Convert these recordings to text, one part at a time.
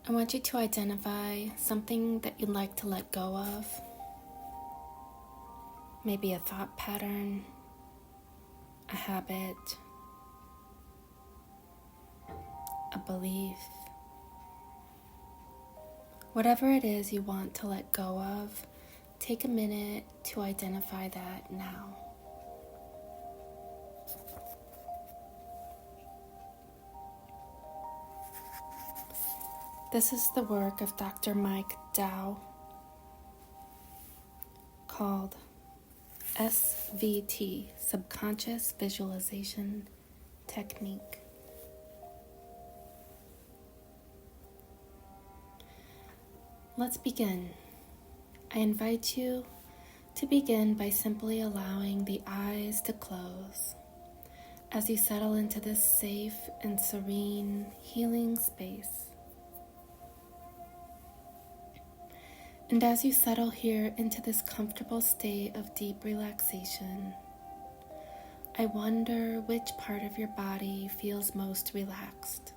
I want you to identify something that you'd like to let go of. Maybe a thought pattern, a habit, a belief. Whatever it is you want to let go of, take a minute to identify that now. This is the work of Dr. Mike Dow called SVT, Subconscious Visualization Technique. Let's begin. I invite you to begin by simply allowing the eyes to close as you settle into this safe and serene healing space. And as you settle here into this comfortable state of deep relaxation, I wonder which part of your body feels most relaxed.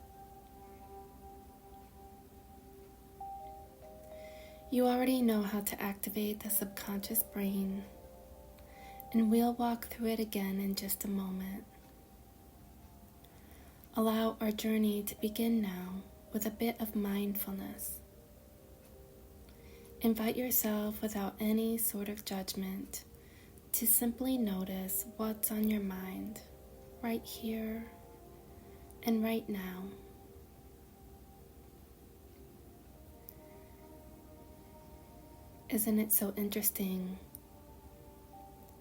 You already know how to activate the subconscious brain, and we'll walk through it again in just a moment. Allow our journey to begin now with a bit of mindfulness. Invite yourself without any sort of judgment to simply notice what's on your mind right here and right now. Isn't it so interesting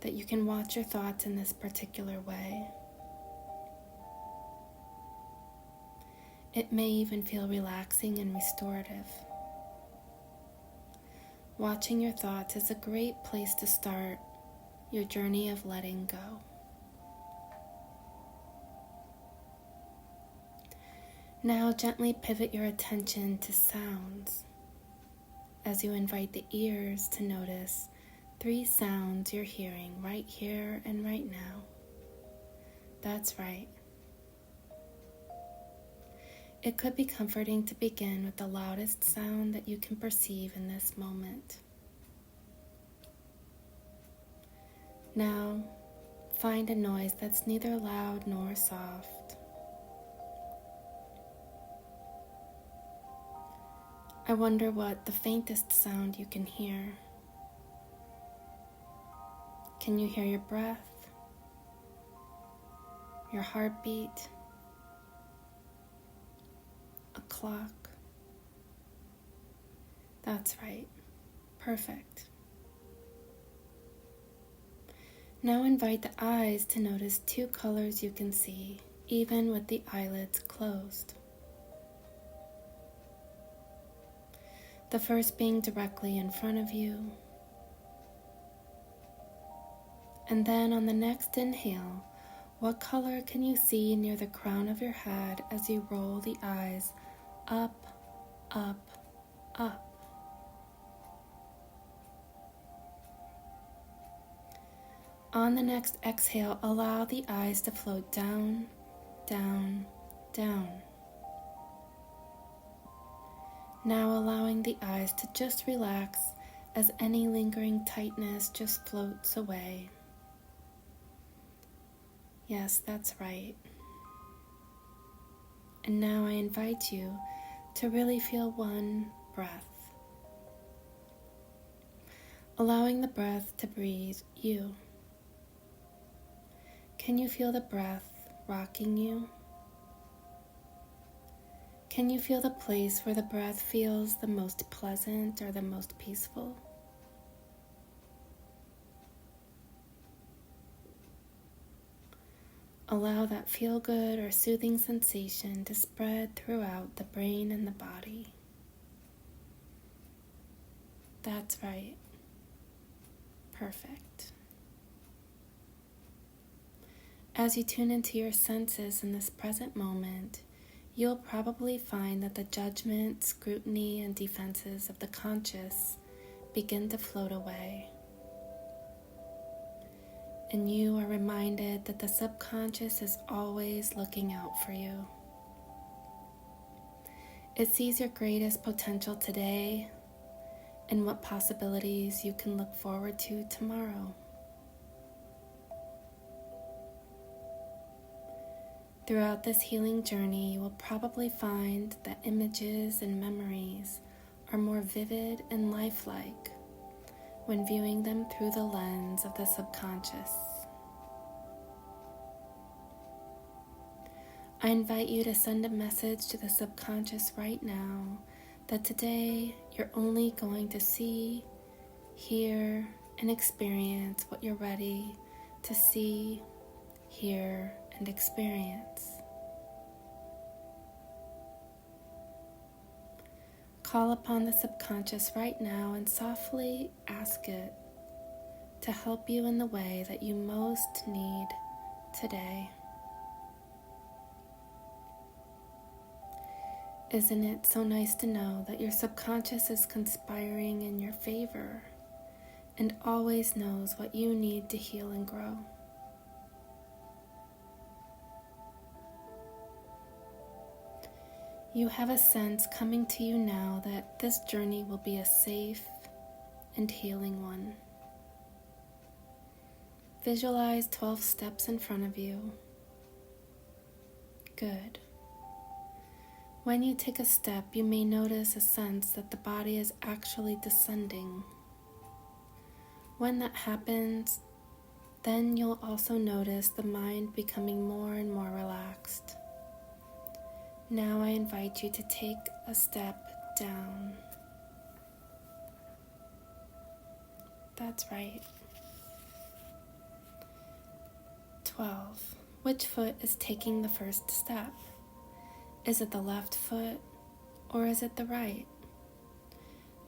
that you can watch your thoughts in this particular way? It may even feel relaxing and restorative. Watching your thoughts is a great place to start your journey of letting go. Now gently pivot your attention to sounds as you invite the ears to notice 3 sounds you're hearing right here and right now. That's right. It could be comforting to begin with the loudest sound that you can perceive in this moment. Now, find a noise that's neither loud nor soft. I wonder what the faintest sound you can hear. Can you hear your breath, your heartbeat, a clock? That's right. Perfect. Now invite the eyes to notice 2 colors you can see, even with the eyelids closed. The first being directly in front of you. And then on the next inhale, what color can you see near the crown of your head as you roll the eyes up, up, up? On the next exhale, allow the eyes to float down, down, down. Now allowing the eyes to just relax as any lingering tightness just floats away. Yes, that's right. And now I invite you to really feel one breath. Allowing the breath to breathe you. Can you feel the breath rocking you? Can you feel the place where the breath feels the most pleasant or the most peaceful? Allow that feel-good or soothing sensation to spread throughout the brain and the body. That's right. Perfect. As you tune into your senses in this present moment, you'll probably find that the judgment, scrutiny, and defenses of the conscious begin to float away. And you are reminded that the subconscious is always looking out for you. It sees your greatest potential today and what possibilities you can look forward to tomorrow. Throughout this healing journey, you will probably find that images and memories are more vivid and lifelike when viewing them through the lens of the subconscious. I invite you to send a message to the subconscious right now that today you're only going to see, hear, and experience what you're ready to see, hear, and experience. Call upon the subconscious right now and softly ask it to help you in the way that you most need today. Isn't it so nice to know that your subconscious is conspiring in your favor and always knows what you need to heal and grow? You have a sense coming to you now that this journey will be a safe and healing one. Visualize 12 steps in front of you. Good. When you take a step, you may notice a sense that the body is actually descending. When that happens, then you'll also notice the mind becoming more and more relaxed. Now I invite you to take a step down. That's right. 12. Which foot is taking the first step? Is it the left foot or is it the right?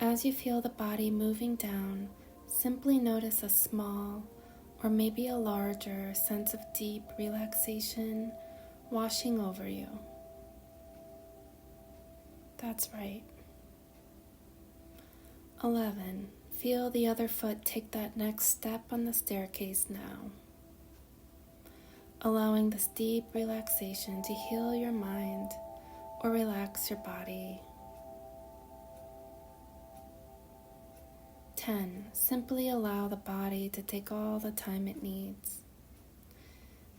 As you feel the body moving down, simply notice a small or maybe a larger sense of deep relaxation washing over you. That's right. 11. Feel the other foot take that next step on the staircase now, allowing this deep relaxation to heal your mind or relax your body. 10. Simply allow the body to take all the time it needs.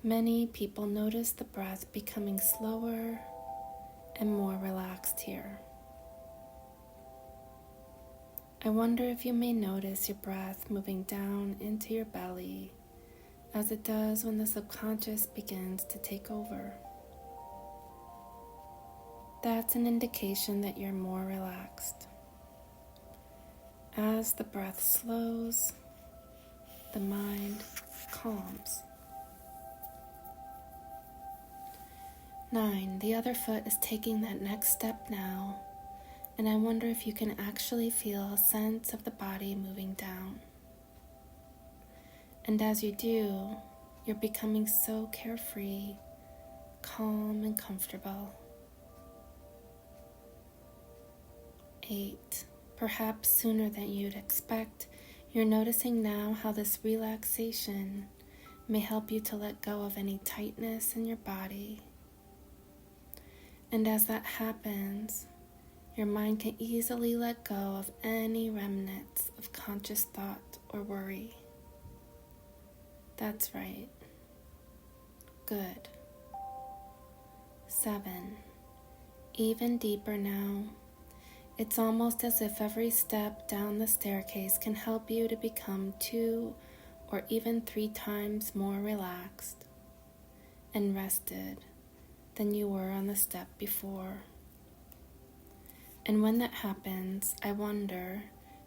Many people notice the breath becoming slower and more relaxed here. I wonder if you may notice your breath moving down into your belly as it does when the subconscious begins to take over. That's an indication that you're more relaxed. As the breath slows, the mind calms. 9. The other foot is taking that next step now, and I wonder if you can actually feel a sense of the body moving down. And as you do, you're becoming so carefree, calm, and comfortable. 8. Perhaps sooner than you'd expect, you're noticing now how this relaxation may help you to let go of any tightness in your body. And as that happens, your mind can easily let go of any remnants of conscious thought or worry. That's right. Good. 7. Even deeper now. It's almost as if every step down the staircase can help you to become 2 or even 3 times more relaxed and rested than you were on the step before. And when that happens, I wonder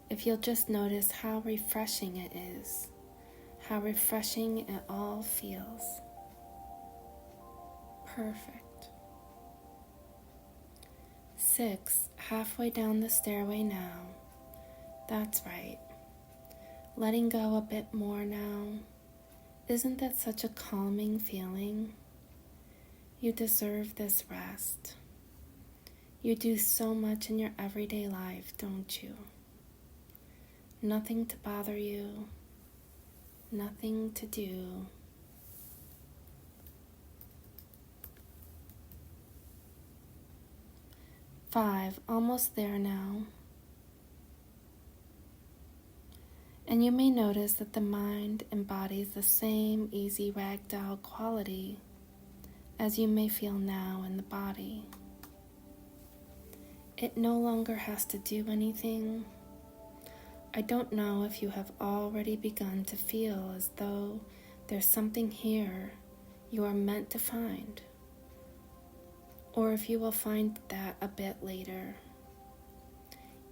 if you'll just notice how refreshing it is, how refreshing it all feels. Perfect. 6. Halfway down the stairway now. That's right. Letting go a bit more now. Isn't that such a calming feeling? You deserve this rest. You do so much in your everyday life, don't you? Nothing to bother you, nothing to do. 5, almost there now. And you may notice that the mind embodies the same easy ragdoll quality as you may feel now in the body. It no longer has to do anything. I don't know if you have already begun to feel as though there's something here you are meant to find, or if you will find that a bit later.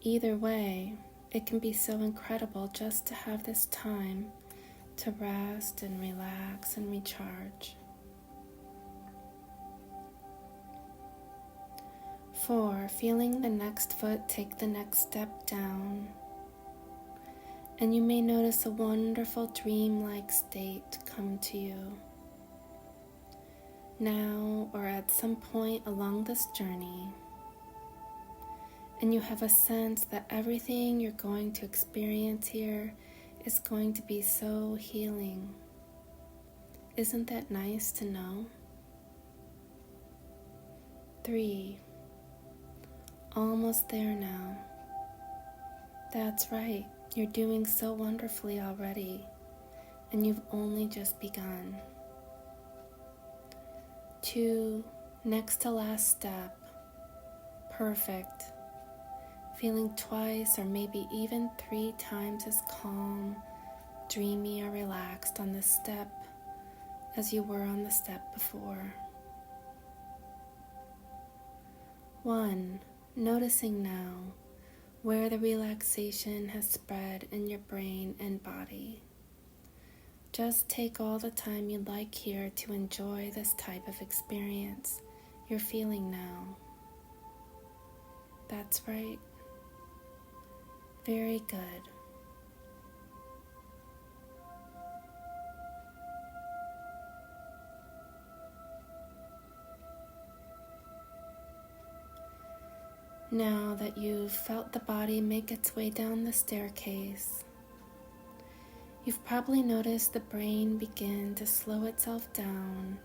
Either way, it can be so incredible just to have this time to rest and relax and recharge. 4, feeling the next foot take the next step down. And you may notice a wonderful dreamlike state come to you. Now or at some point along this journey, and you have a sense that everything you're going to experience here is going to be so healing. Isn't that nice to know? 3, almost there now. That's right, you're doing so wonderfully already, and you've only just begun. 2, next to last step. Perfect. Feeling twice or maybe even 3 times as calm, dreamy, or relaxed on this step as you were on the step before. 1, noticing now where the relaxation has spread in your brain and body. Just take all the time you'd like here to enjoy this type of experience you're feeling now. That's right. Very good. Now that you've felt the body make its way down the staircase, you've probably noticed the brain begin to slow itself down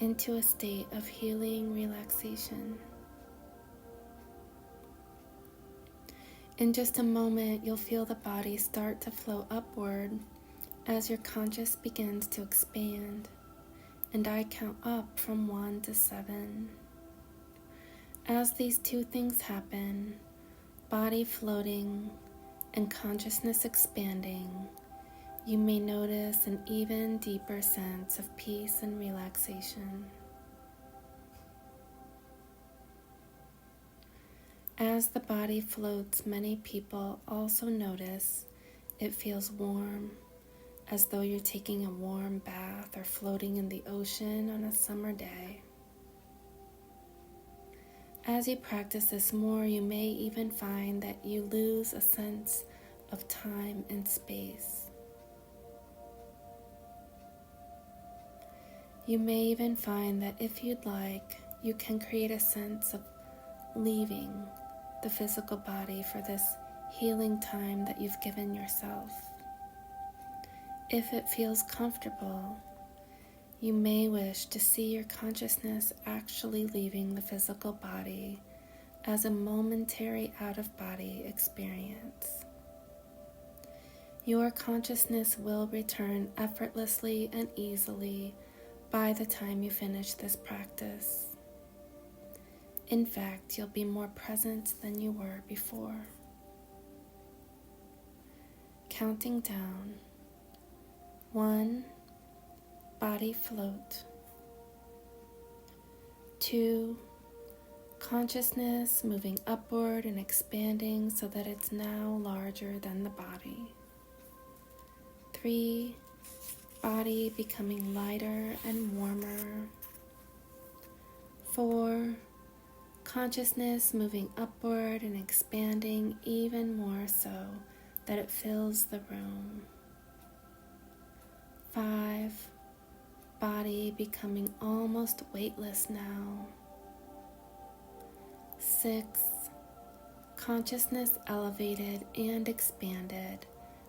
into a state of healing relaxation. In just a moment, you'll feel the body start to flow upward as your conscious begins to expand, and I count up from 1 to 7. As these 2 things happen, body floating and consciousness expanding, you may notice an even deeper sense of peace and relaxation. As the body floats, many people also notice it feels warm, as though you're taking a warm bath or floating in the ocean on a summer day. As you practice this more, you may even find that you lose a sense of time and space. You may even find that if you'd like, you can create a sense of leaving the physical body for this healing time that you've given yourself. If it feels comfortable, you may wish to see your consciousness actually leaving the physical body as a momentary out-of-body experience. Your consciousness will return effortlessly and easily by the time you finish this practice. In fact, you'll be more present than you were before. Counting down. 1, body float. 2, consciousness moving upward and expanding so that it's now larger than the body. 3, body becoming lighter and warmer. 4, consciousness moving upward and expanding even more so that it fills the room. 5, body becoming almost weightless now. 6, consciousness elevated and expanded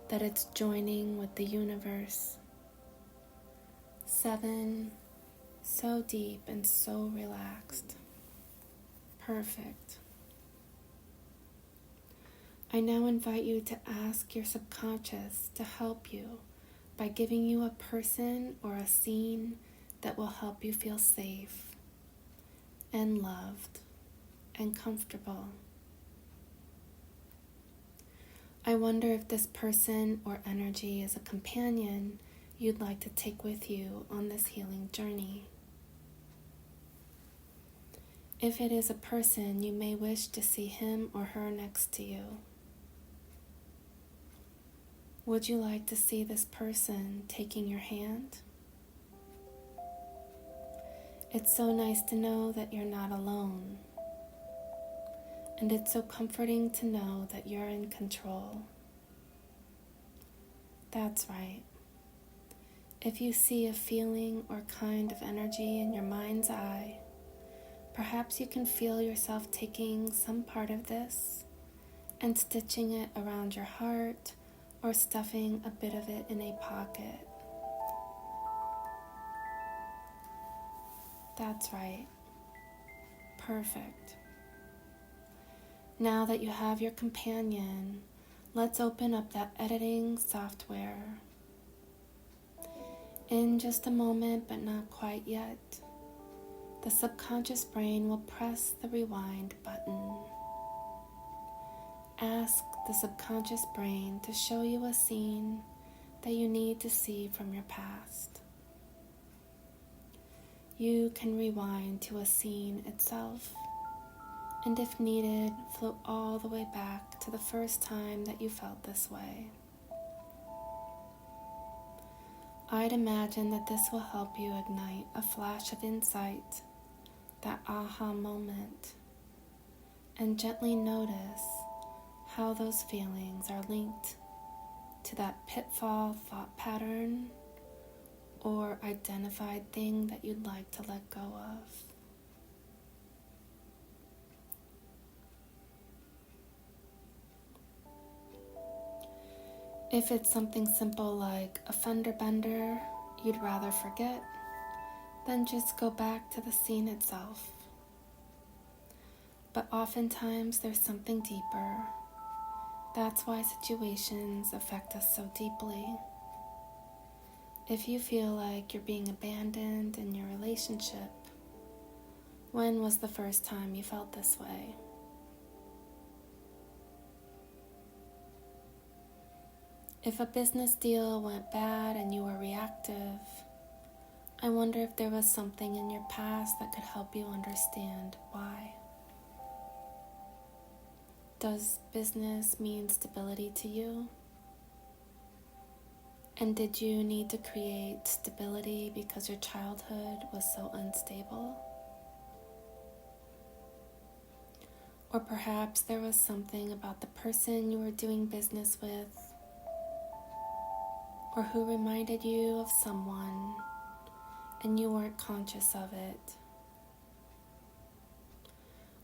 that it's joining with the universe. 7, so deep and so relaxed. Perfect. I now invite you to ask your subconscious to help you by giving you a person or a scene that will help you feel safe and loved and comfortable. I wonder if this person or energy is a companion you'd like to take with you on this healing journey. If it is a person, you may wish to see him or her next to you. Would you like to see this person taking your hand? It's so nice to know that you're not alone. And it's so comforting to know that you're in control. That's right. If you see a feeling or kind of energy in your mind's eye, perhaps you can feel yourself taking some part of this and stitching it around your heart or stuffing a bit of it in a pocket. That's right. Perfect. Now that you have your companion, let's open up that editing software. In just a moment, but not quite yet, the subconscious brain will press the rewind button. Ask the subconscious brain to show you a scene that you need to see from your past. You can rewind to a scene itself, and if needed, float all the way back to the first time that you felt this way. I'd imagine that this will help you ignite a flash of insight, that aha moment, and gently notice how those feelings are linked to that pitfall thought pattern or identified thing that you'd like to let go of. If it's something simple like a fender bender you'd rather forget, then just go back to the scene itself. But oftentimes there's something deeper. That's why situations affect us so deeply. If you feel like you're being abandoned in your relationship, when was the first time you felt this way? If a business deal went bad and you were reactive, I wonder if there was something in your past that could help you understand why. Does business mean stability to you? And did you need to create stability because your childhood was so unstable? Or perhaps there was something about the person you were doing business with, or who reminded you of someone and you weren't conscious of it.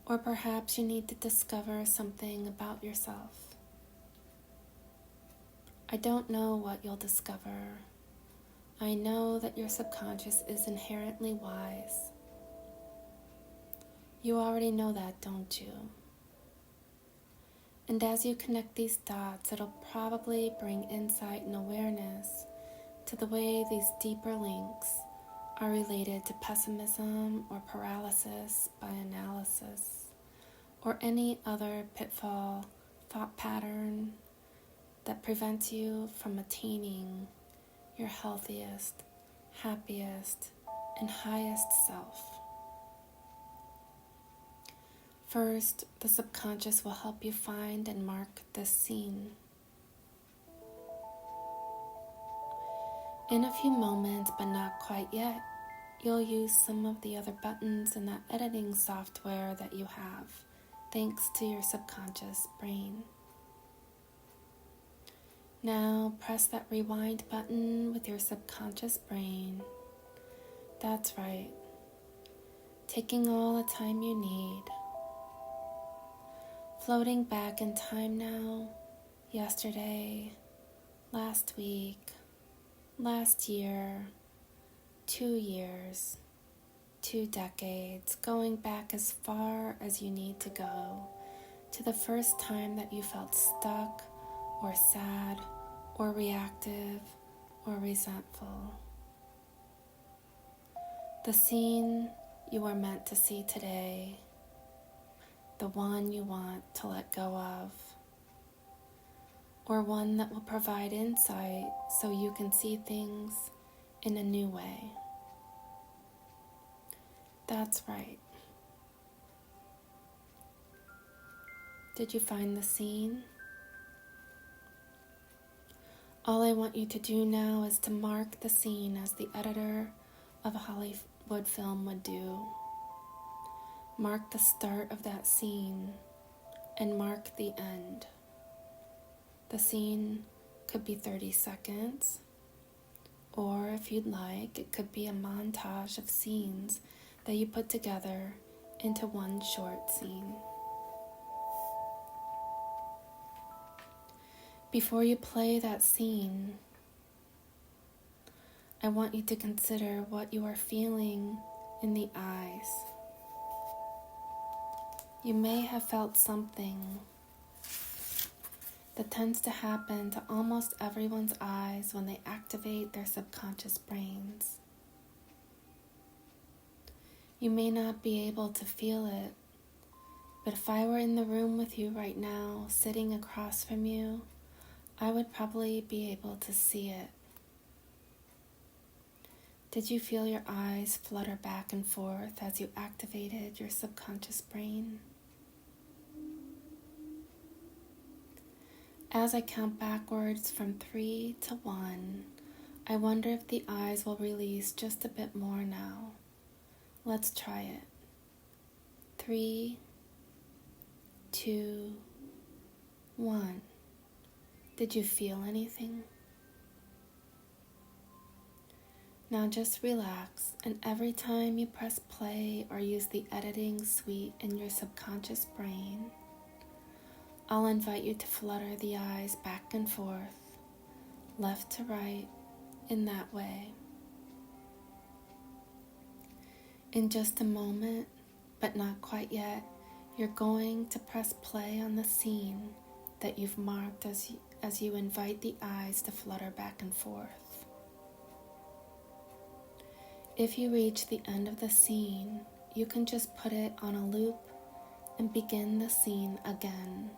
Or perhaps you need to discover something about yourself. I don't know what you'll discover. I know that your subconscious is inherently wise. You already know that, don't you? And as you connect these dots, it'll probably bring insight and awareness to the way these deeper links are related to pessimism or paralysis by analysis, or any other pitfall thought pattern that prevents you from attaining your healthiest, happiest, and highest self. First, the subconscious will help you find and mark this scene. In a few moments, but not quite yet, you'll use some of the other buttons in that editing software that you have, thanks to your subconscious brain. Now press that rewind button with your subconscious brain. That's right. Taking all the time you need. Floating back in time now, yesterday, last week, last year, 2 years, 2 decades, going back as far as you need to go to the first time that you felt stuck or sad or reactive or resentful. The scene you are meant to see today, the one you want to let go of, or one that will provide insight so you can see things in a new way. That's right. Did you find the scene? All I want you to do now is to mark the scene as the editor of a Hollywood film would do. Mark the start of that scene and mark the end. The scene could be 30 seconds, or if you'd like, it could be a montage of scenes that you put together into one short scene. Before you play that scene, I want you to consider what you are feeling in the eyes. You may have felt something that tends to happen to almost everyone's eyes when they activate their subconscious brains. You may not be able to feel it, but if I were in the room with you right now, sitting across from you, I would probably be able to see it. Did you feel your eyes flutter back and forth as you activated your subconscious brain? As I count backwards from 3 to 1, I wonder if the eyes will release just a bit more now. Let's try it. 3, 2, 1. Did you feel anything? Now just relax, and every time you press play or use the editing suite in your subconscious brain, I'll invite you to flutter the eyes back and forth, left to right, in that way. In just a moment, but not quite yet, you're going to press play on the scene that you've marked as you invite the eyes to flutter back and forth. If you reach the end of the scene, you can just put it on a loop and begin the scene again.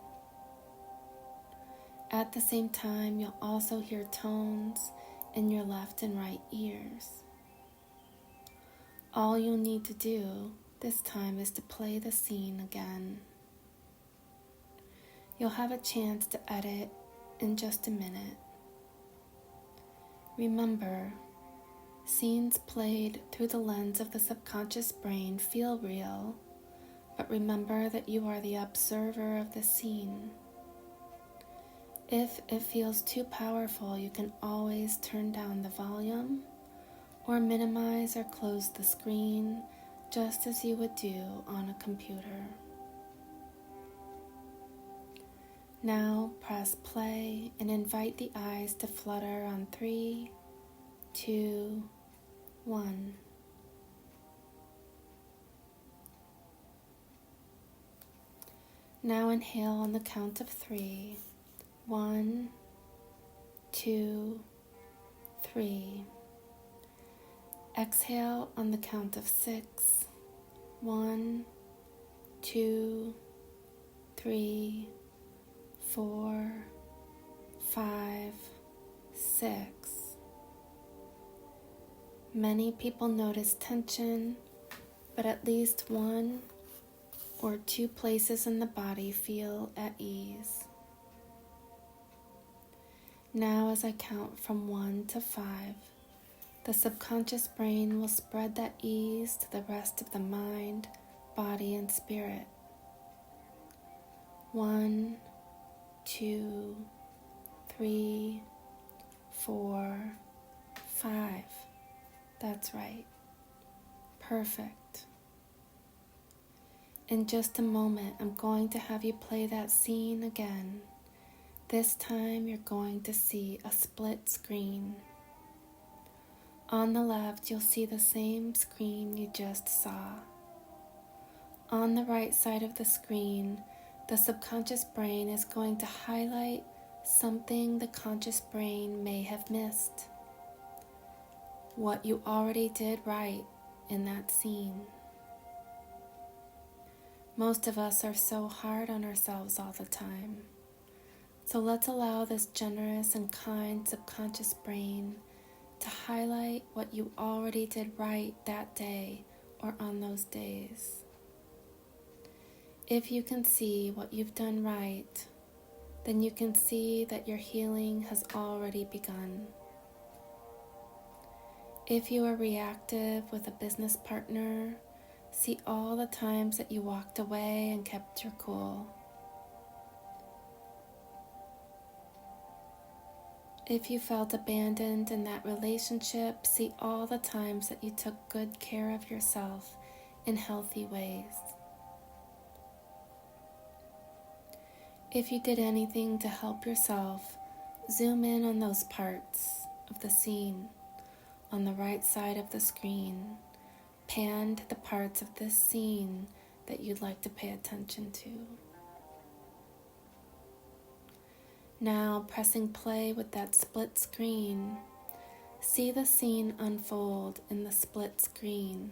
At the same time, you'll also hear tones in your left and right ears. All you'll need to do this time is to play the scene again. You'll have a chance to edit in just a minute. Remember, scenes played through the lens of the subconscious brain feel real, but remember that you are the observer of the scene. If it feels too powerful, you can always turn down the volume or minimize or close the screen just as you would do on a computer. Now press play and invite the eyes to flutter on 3, 2, 1. Now inhale on the count of 3. 1, 2, 3. Exhale on the count of 6. 1, 2, 3, 4, 5, 6. Many people notice tension, but at least 1 or 2 places in the body feel at ease. Now, as I count from 1 to 5, the subconscious brain will spread that ease to the rest of the mind, body, and spirit. 1, 2, 3, 4, 5. That's right. Perfect. In just a moment, I'm going to have you play that scene again. This time, you're going to see a split screen. On the left, you'll see the same screen you just saw. On the right side of the screen, the subconscious brain is going to highlight something the conscious brain may have missed. What you already did right in that scene. Most of us are so hard on ourselves all the time. So let's allow this generous and kind subconscious brain to highlight what you already did right that day or on those days. If you can see what you've done right, then you can see that your healing has already begun. If you are reactive with a business partner, see all the times that you walked away and kept your cool. If you felt abandoned in that relationship, see all the times that you took good care of yourself in healthy ways. If you did anything to help yourself, zoom in on those parts of the scene on the right side of the screen. Pan to the parts of this scene that you'd like to pay attention to. Now, pressing play with that split screen, see the scene unfold in the split screen,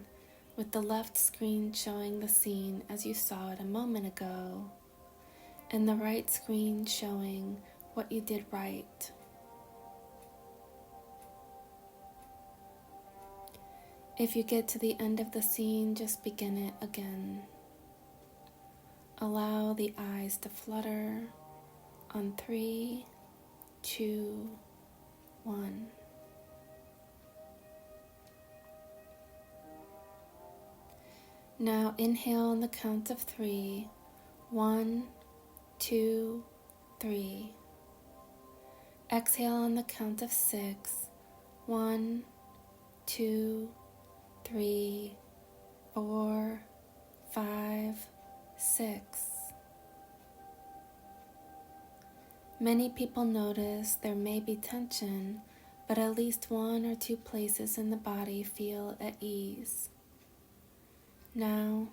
with the left screen showing the scene as you saw it a moment ago, and the right screen showing what you did right. If you get to the end of the scene, just begin it again. Allow the eyes to flutter on 3, 2, 1. Now inhale on the count of 3. 1, 2, 3. Exhale on the count of 6. 1, 2, 3, 4, 5, 6. Many people notice there may be tension, but at least 1 or 2 places in the body feel at ease. Now,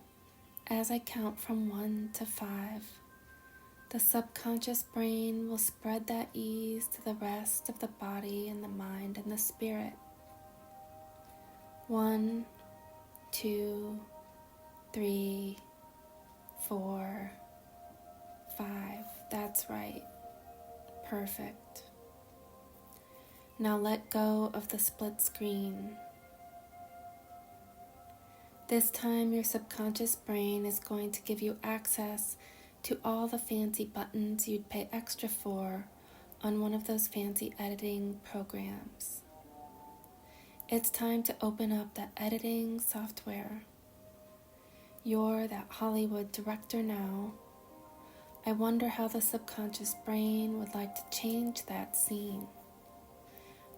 as I count from 1 to 5, the subconscious brain will spread that ease to the rest of the body and the mind and the spirit. 1, 2, 3, 4, 5. That's right. Perfect. Now let go of the split screen. This time your subconscious brain is going to give you access to all the fancy buttons you'd pay extra for on one of those fancy editing programs. It's time to open up that editing software. You're that Hollywood director now. I wonder how the subconscious brain would like to change that scene.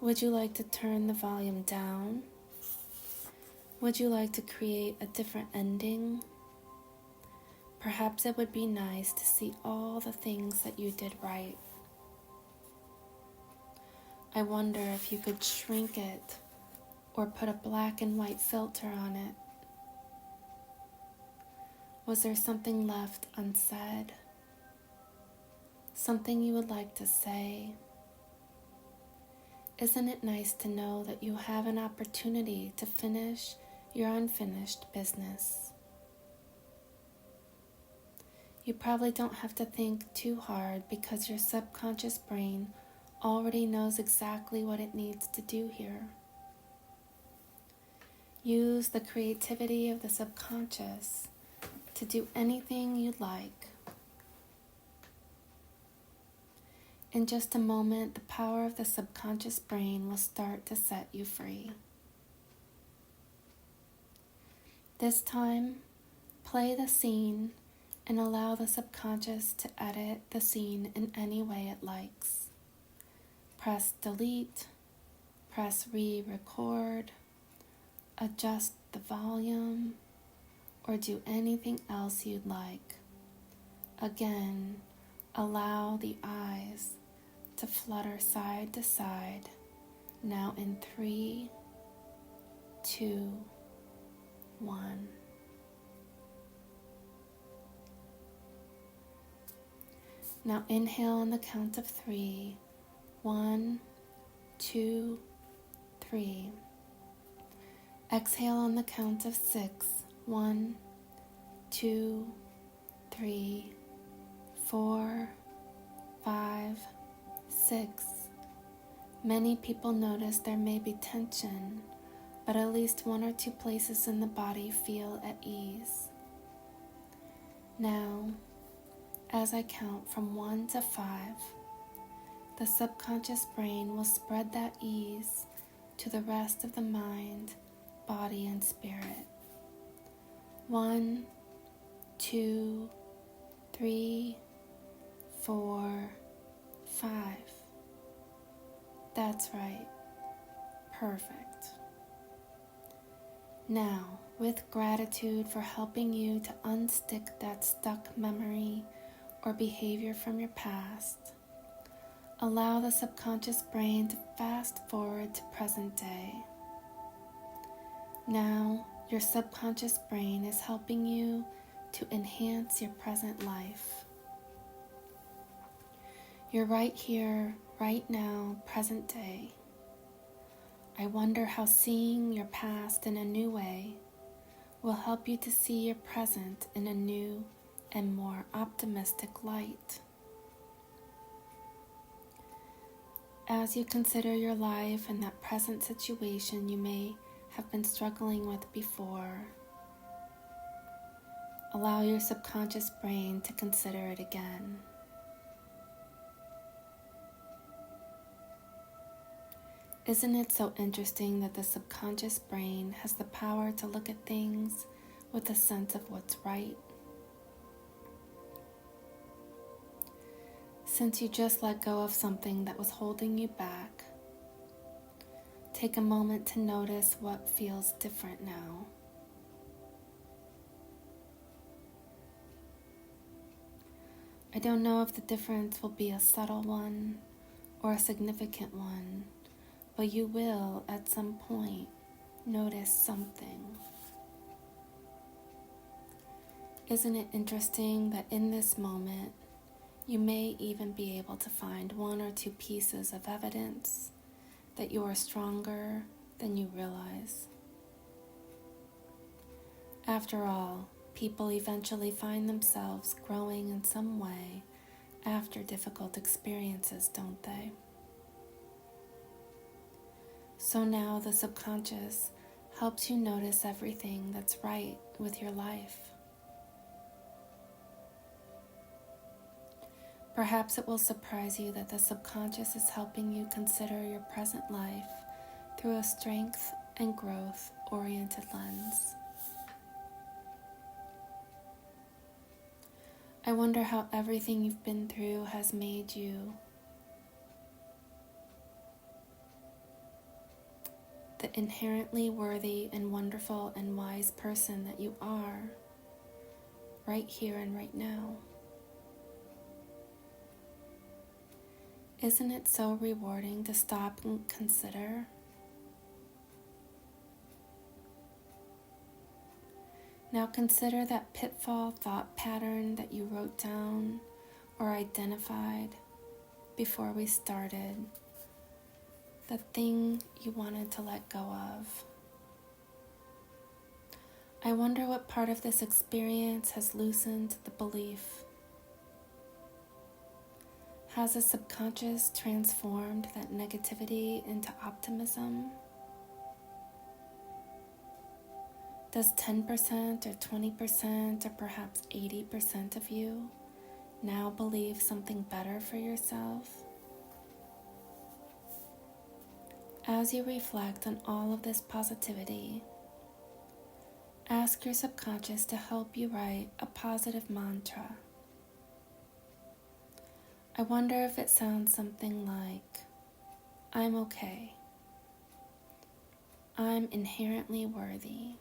Would you like to turn the volume down? Would you like to create a different ending? Perhaps it would be nice to see all the things that you did right. I wonder if you could shrink it or put a black and white filter on it. Was there something left unsaid? Something you would like to say? Isn't it nice to know that you have an opportunity to finish your unfinished business? You probably don't have to think too hard because your subconscious brain already knows exactly what it needs to do here. Use the creativity of the subconscious to do anything you'd like. In just a moment, the power of the subconscious brain will start to set you free. This time, play the scene and allow the subconscious to edit the scene in any way it likes. Press delete, press re-record, adjust the volume, or do anything else you'd like. Again, allow the eyes to flutter side to side, now in 3, 2, 1. Now inhale on the count of 3. 1, 2, 3. Exhale on the count of 6. 1, 2, 3, 4, 5, 6. Many people notice there may be tension, but at least 1 or 2 places in the body feel at ease. Now, as I count from 1 to 5, the subconscious brain will spread that ease to the rest of the mind, body, and spirit. 1, 2, 3, 4, 5. That's right. Perfect. Now, with gratitude for helping you to unstick that stuck memory or behavior from your past, allow the subconscious brain to fast forward to present day. Now, your subconscious brain is helping you to enhance your present life. You're right here, right now, present day. I wonder how seeing your past in a new way will help you to see your present in a new and more optimistic light. As you consider your life and that present situation you may have been struggling with before, allow your subconscious brain to consider it again. Isn't it so interesting that the subconscious brain has the power to look at things with a sense of what's right? Since you just let go of something that was holding you back, take a moment to notice what feels different now. I don't know if the difference will be a subtle one or a significant one, but you will, at some point, notice something. Isn't it interesting that in this moment, you may even be able to find 1 or 2 pieces of evidence that you are stronger than you realize? After all, people eventually find themselves growing in some way after difficult experiences, don't they? So now the subconscious helps you notice everything that's right with your life. Perhaps it will surprise you that the subconscious is helping you consider your present life through a strength and growth-oriented lens. I wonder how everything you've been through has made you the inherently worthy and wonderful and wise person that you are, right here and right now. Isn't it so rewarding to stop and consider? Now consider that pitfall thought pattern that you wrote down or identified before we started, the thing you wanted to let go of. I wonder what part of this experience has loosened the belief. Has the subconscious transformed that negativity into optimism? Does 10% or 20% or perhaps 80% of you now believe something better for yourself? As you reflect on all of this positivity, ask your subconscious to help you write a positive mantra. I wonder if it sounds something like, I'm okay. I'm inherently worthy.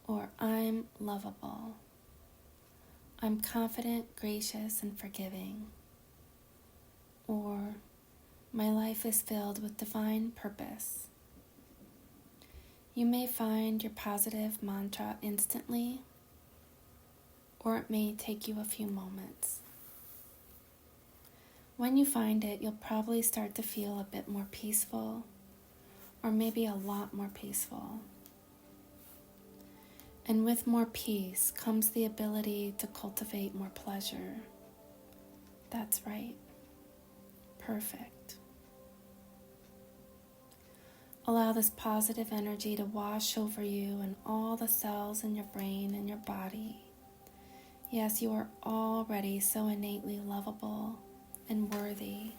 Or I'm lovable. I'm confident, gracious, and forgiving. Or my life is filled with divine purpose. You may find your positive mantra instantly, or it may take you a few moments. When you find it, you'll probably start to feel a bit more peaceful, or maybe a lot more peaceful. And with more peace comes the ability to cultivate more pleasure. That's right. Perfect. Allow this positive energy to wash over you and all the cells in your brain and your body. Yes, you are already so innately lovable and worthy.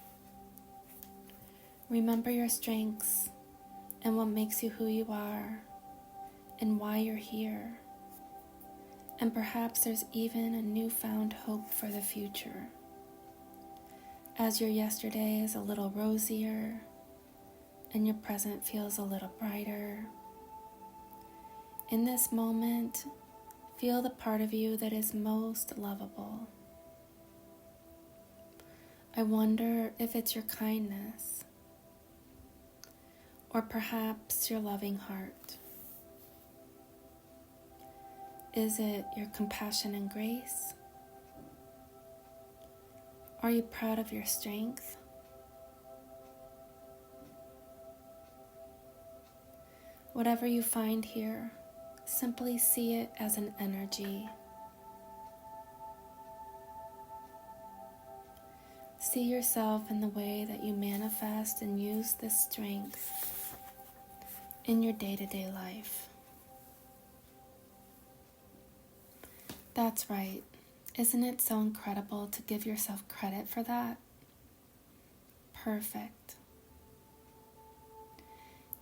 Remember your strengths and what makes you who you are and why you're here. And perhaps there's even a newfound hope for the future. As your yesterday is a little rosier and your present feels a little brighter, in this moment, feel the part of you that is most lovable. I wonder if it's your kindness, or perhaps your loving heart. Is it your compassion and grace? Are you proud of your strength? Whatever you find here, simply see it as an energy. See yourself in the way that you manifest and use this strength in your day-to-day life. That's right. Isn't it so incredible to give yourself credit for that? Perfect.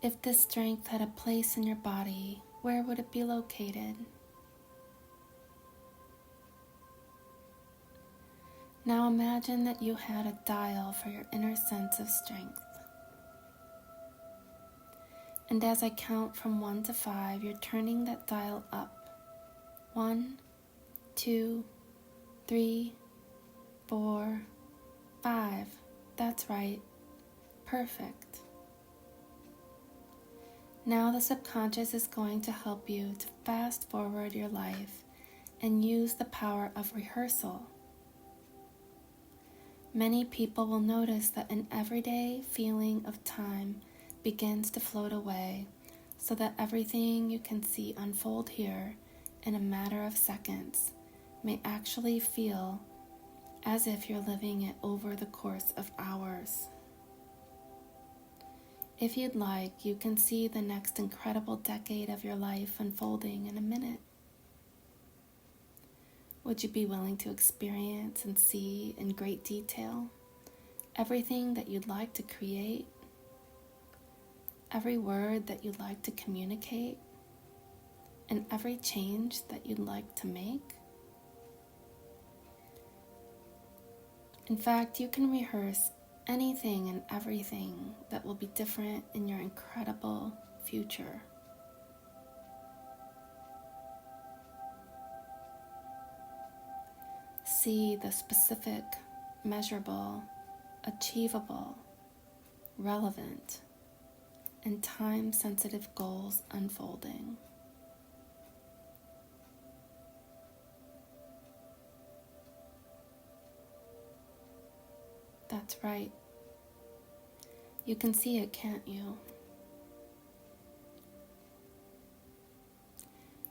If this strength had a place in your body, where would it be located? Now imagine that you had a dial for your inner sense of strength. And as I count from 1 to 5, you're turning that dial up. 1, 2, 3, 4, 5. That's right. Perfect. Now the subconscious is going to help you to fast forward your life and use the power of rehearsal. Many people will notice that an everyday feeling of time begins to float away, so that everything you can see unfold here in a matter of seconds may actually feel as if you're living it over the course of hours. If you'd like, you can see the next incredible decade of your life unfolding in a minute. Would you be willing to experience and see in great detail everything that you'd like to create, every word that you'd like to communicate, and every change that you'd like to make? In fact, you can rehearse anything and everything that will be different in your incredible future. See the specific, measurable, achievable, relevant, and time-sensitive goals unfolding. That's right. You can see it, can't you?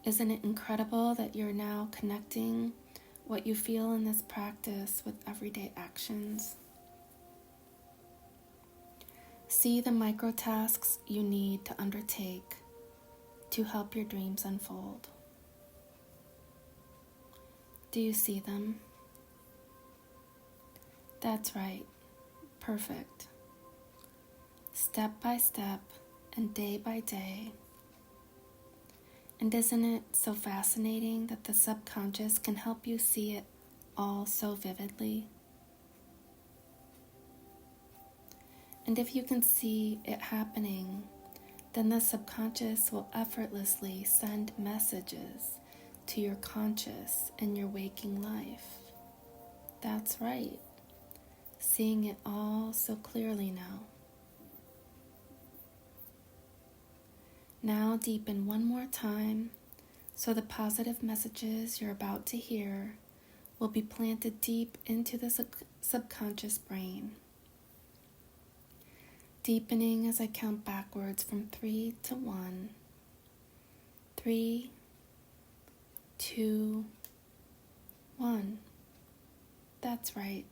Isn't it incredible that you're now connecting what you feel in this practice with everyday actions? See the micro tasks you need to undertake to help your dreams unfold. Do you see them? That's right. Perfect. Step by step and day by day. And isn't it so fascinating that the subconscious can help you see it all so vividly? And if you can see it happening, then the subconscious will effortlessly send messages to your conscious in your waking life. That's right. Seeing it all so clearly now. Now deepen one more time so the positive messages you're about to hear will be planted deep into the subconscious brain, deepening as I count backwards from 3 to 1. 3, 2, 1. That's right.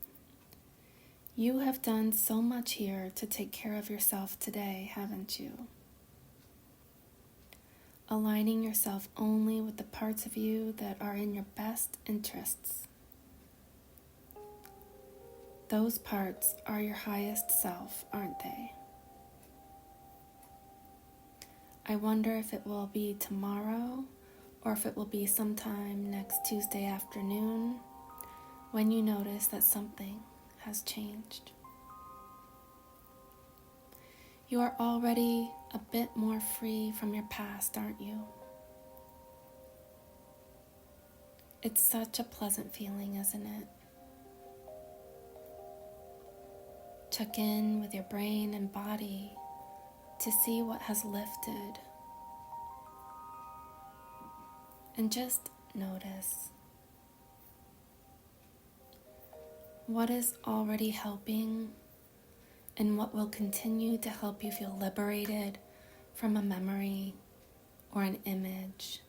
You have done so much here to take care of yourself today, haven't you? Aligning yourself only with the parts of you that are in your best interests. Those parts are your highest self, aren't they? I wonder if it will be tomorrow or if it will be sometime next Tuesday afternoon when you notice that something has changed. You are already a bit more free from your past, aren't you? It's such a pleasant feeling, isn't it? Check in with your brain and body to see what has lifted. And just notice what is already helping and what will continue to help you feel liberated from a memory or an image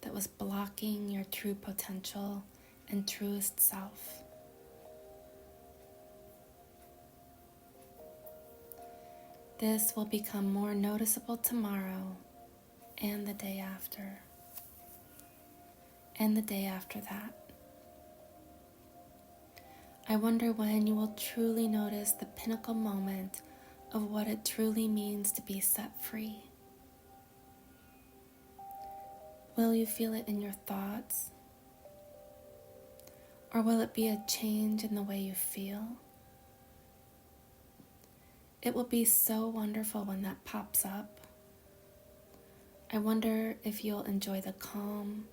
that was blocking your true potential and truest self. This will become more noticeable tomorrow and the day after, and the day after that. I wonder when you will truly notice the pinnacle moment of what it truly means to be set free. Will you feel it in your thoughts? Or will it be a change in the way you feel? It will be so wonderful when that pops up. I wonder if you'll enjoy the calm,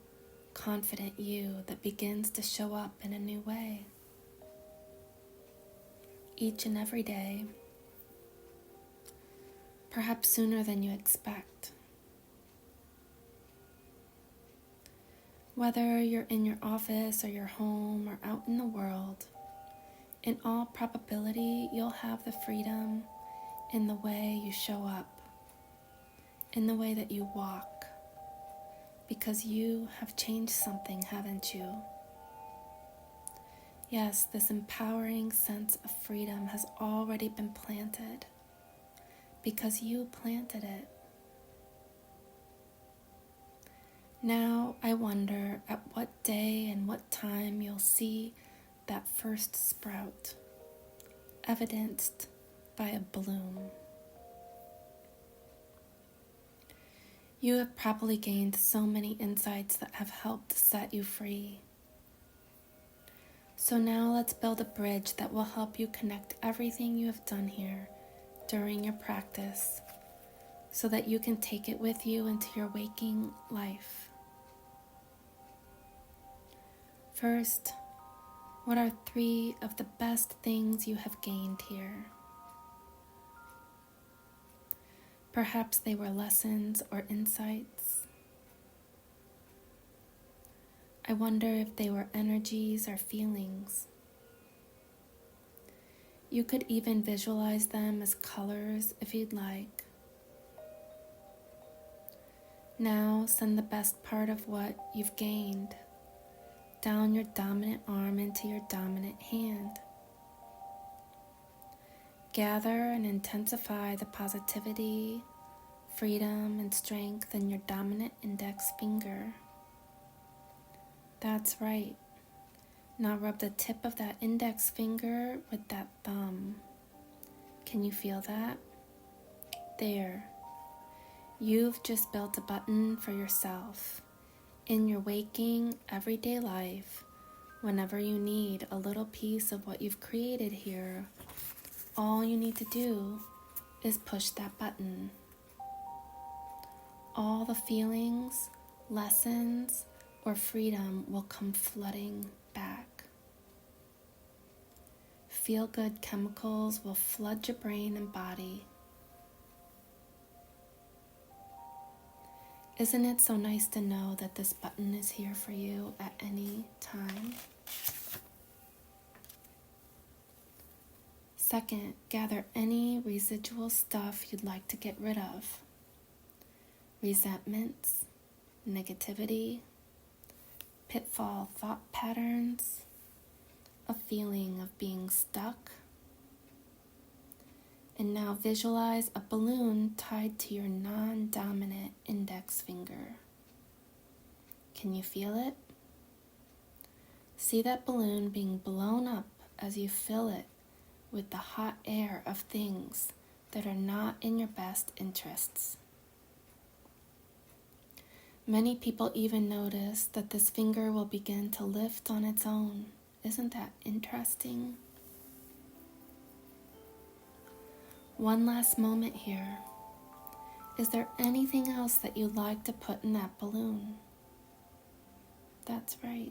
confident you that begins to show up in a new way. Each and every day, perhaps sooner than you expect. Whether you're in your office or your home or out in the world, in all probability, you'll have the freedom in the way you show up, in the way that you walk, because you have changed something, haven't you? Yes, this empowering sense of freedom has already been planted because you planted it. Now I wonder at what day and what time you'll see that first sprout, evidenced by a bloom. You have probably gained so many insights that have helped set you free. So now let's build a bridge that will help you connect everything you have done here during your practice so that you can take it with you into your waking life. First, what are 3 of the best things you have gained here? Perhaps they were lessons or insights. I wonder if they were energies or feelings. You could even visualize them as colors if you'd like. Now send the best part of what you've gained down your dominant arm into your dominant hand. Gather and intensify the positivity, freedom, and strength in your dominant index finger. That's right. Now rub the tip of that index finger with that thumb. Can you feel that? There. You've just built a button for yourself. In your waking, everyday life, whenever you need a little piece of what you've created here, all you need to do is push that button. All the feelings, lessons, or freedom will come flooding back. Feel-good chemicals will flood your brain and body. Isn't it so nice to know that this button is here for you at any time? Second, gather any residual stuff you'd like to get rid of. Resentments, negativity, pitfall thought patterns, a feeling of being stuck. And now visualize a balloon tied to your non-dominant index finger. Can you feel it? See that balloon being blown up as you fill it with the hot air of things that are not in your best interests. Many people even notice that this finger will begin to lift on its own. Isn't that interesting? One last moment here. Is there anything else that you'd like to put in that balloon? That's right.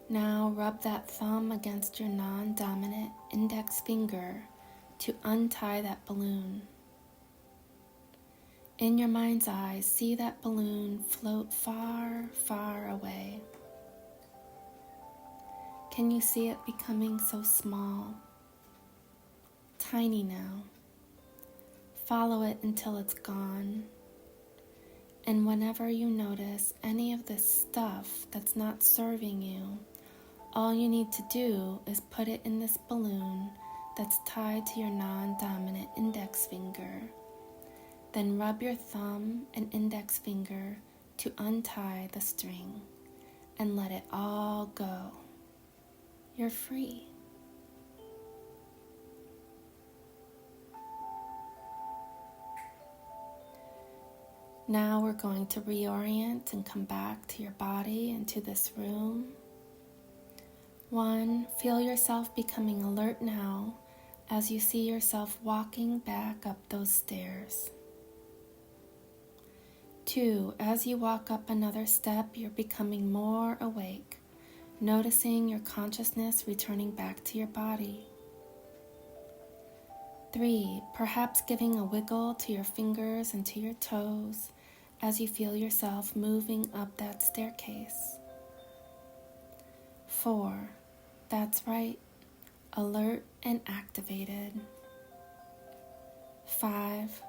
Now rub that thumb against your non-dominant index finger to untie that balloon. In your mind's eye, see that balloon float far, far away. Can you see it becoming so small? Tiny now. Follow it until it's gone. And whenever you notice any of this stuff that's not serving you, all you need to do is put it in this balloon that's tied to your non-dominant index finger. Then rub your thumb and index finger to untie the string and let it all go. You're free. Now we're going to reorient and come back to your body and to this room. 1, feel yourself becoming alert now as you see yourself walking back up those stairs. 2, as you walk up another step, you're becoming more awake, noticing your consciousness returning back to your body. 3, perhaps giving a wiggle to your fingers and to your toes as you feel yourself moving up that staircase. 4, that's right, alert and activated. 5,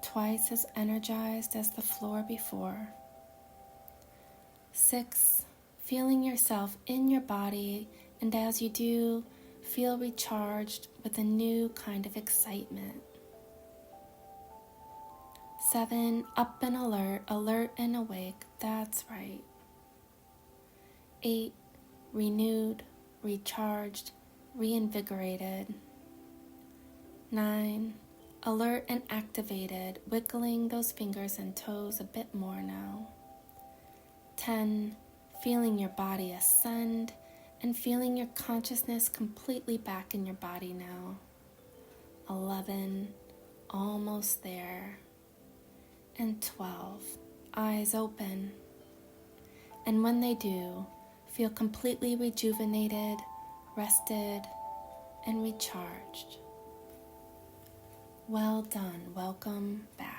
twice as energized as the floor before. 6, feeling yourself in your body, and as you do, feel recharged with a new kind of excitement. 7, up and alert and awake, that's right. 8, renewed, recharged, reinvigorated. 9, alert and activated, wiggling those fingers and toes a bit more now. 10, feeling your body ascend and feeling your consciousness completely back in your body now. 11, almost there. And 12, eyes open. And when they do, feel completely rejuvenated, rested, and recharged. Well done. Welcome back.